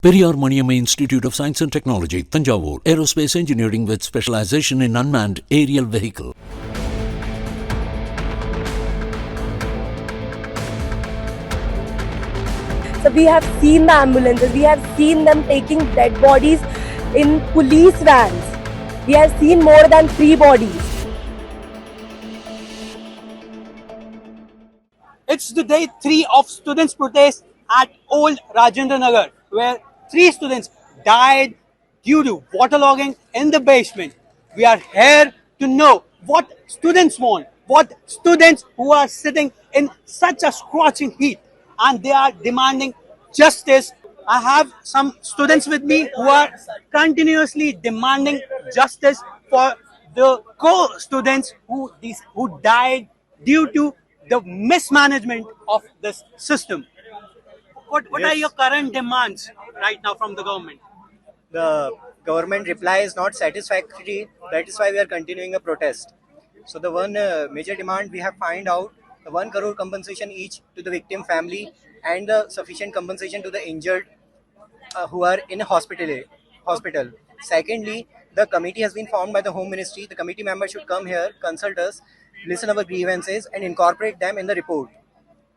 Periyar Maniamma Institute of Science and Technology, Thanjavur, Aerospace Engineering with specialization in unmanned aerial vehicle. So we have seen the ambulances, we have seen them taking dead bodies in police vans. We have seen more than 3 bodies. It's the day 3 of students' protest at Old Rajendra Nagar, where 3 students died due to waterlogging in the basement. We are here to know what students want, what students who are sitting in such a scorching heat and they are demanding justice. I have some students with me who are continuously demanding justice for the co-students who died due to the mismanagement of this system. What are your current demands right now from the government? The government reply is not satisfactory. That is why we are continuing a protest. So the one major demand we have find out the 1 crore compensation each to the victim family and the sufficient compensation to the injured who are in a hospital. Secondly, the committee has been formed by the Home Ministry. The committee members should come here, consult us, listen our grievances, and incorporate them in the report.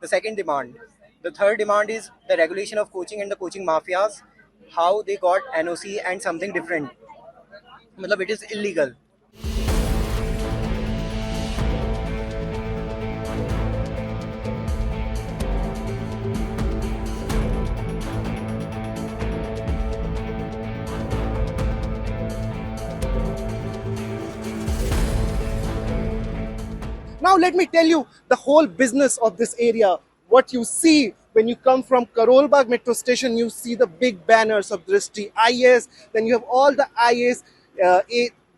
The second demand. The third demand is the regulation of coaching and the coaching mafias, how they got NOC and something different. Matlab, it is illegal. Now let me tell you the whole business of this area. What you see when you come from Karol Bagh metro station, you see the big banners of Drishti IAS. Then you have all the IAS.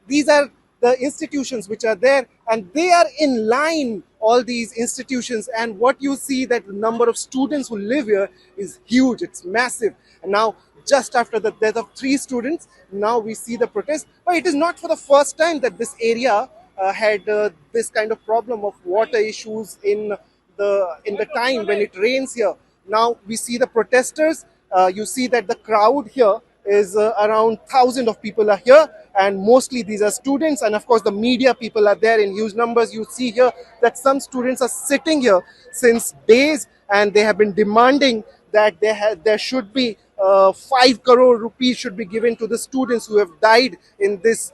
These are the institutions which are there, and they are in line. All these institutions, and what you see that the number of students who live here is huge. It's massive. And now, just after the death of 3 students, now we see the protest. But it is not for the first time that this area had this kind of problem of water issues in the time when it rains here. Now we see the protesters. You see that the crowd here is around 1,000 of people are here, and mostly these are students, and of course the media people are there in huge numbers. You see here that some students are sitting here since days, and they have been demanding that there should be 5 crore rupees should be given to the students who have died in this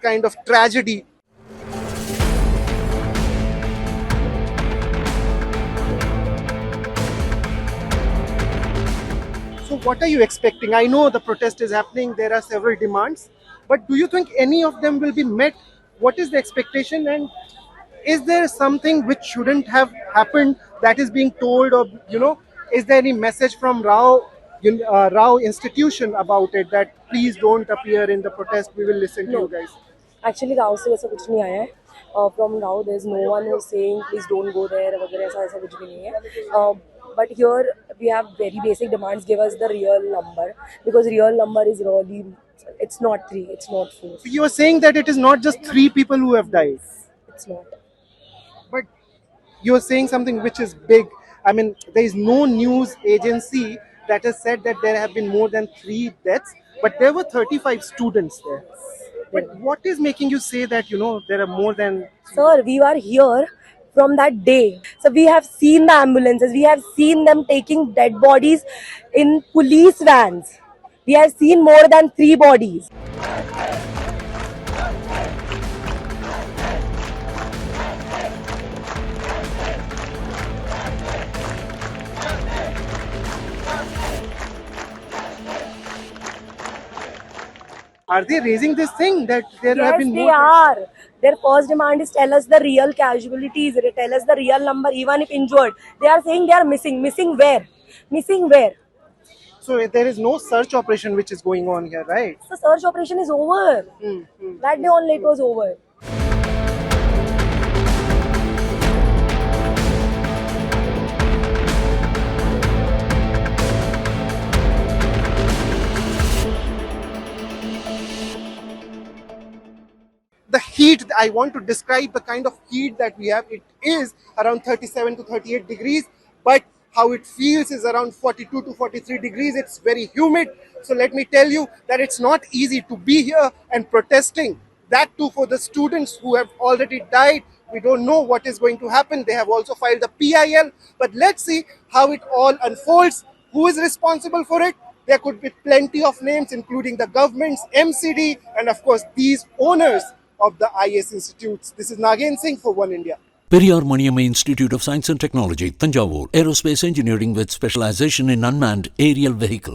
kind of tragedy. So what are you expecting? I know the protest is happening, there are several demands, but do you think any of them will be met? What is the expectation, and is there something which shouldn't have happened that is being told, or is there any message from Rao institution about it that please don't appear in the protest, we will listen to No. you guys? Actually, Rao से वैसा कुछ नहीं आया है. From Rao, there is no one who is saying please don't go there. वगैरह ऐसा ऐसा कुछ भी नहीं है. But here we have very basic demands. Give us the real number, because real number is really, it's not 3, it's not 4, So you are saying that it is not just 3 people who have died, it's not. but you are saying something which is big. I mean, there is no news agency that has said that there have been more than 3 deaths, but there were 35 students there. But what is making you say that there are more than? Sir, we are here from that day. So we have seen the ambulances, we have seen them taking dead bodies in police vans. We have seen more than 3 bodies. Are they raising this thing that there have Yes, been they more? are. Their first demand is tell us the real casualties, tell us the real number, even if injured. They are saying they are missing. Missing where? Missing where? So there is no search operation which is going on here, right? The search operation is over. That day only it was over. The heat, I want to describe the kind of heat that we have. It is around 37 to 38 degrees, but how it feels is around 42 to 43 degrees. It's very humid. So let me tell you that it's not easy to be here and protesting. That too for the students who have already died. We don't know what is going to happen. They have also filed the PIL. But let's see how it all unfolds. Who is responsible for it? There could be plenty of names, including the governments, MCD, and of course these owners of the IS institutes. This is Nagen Singh for One India. Periyar Maniamma Institute of Science and Technology, Tanjavur. Aerospace engineering with specialization in unmanned aerial vehicle.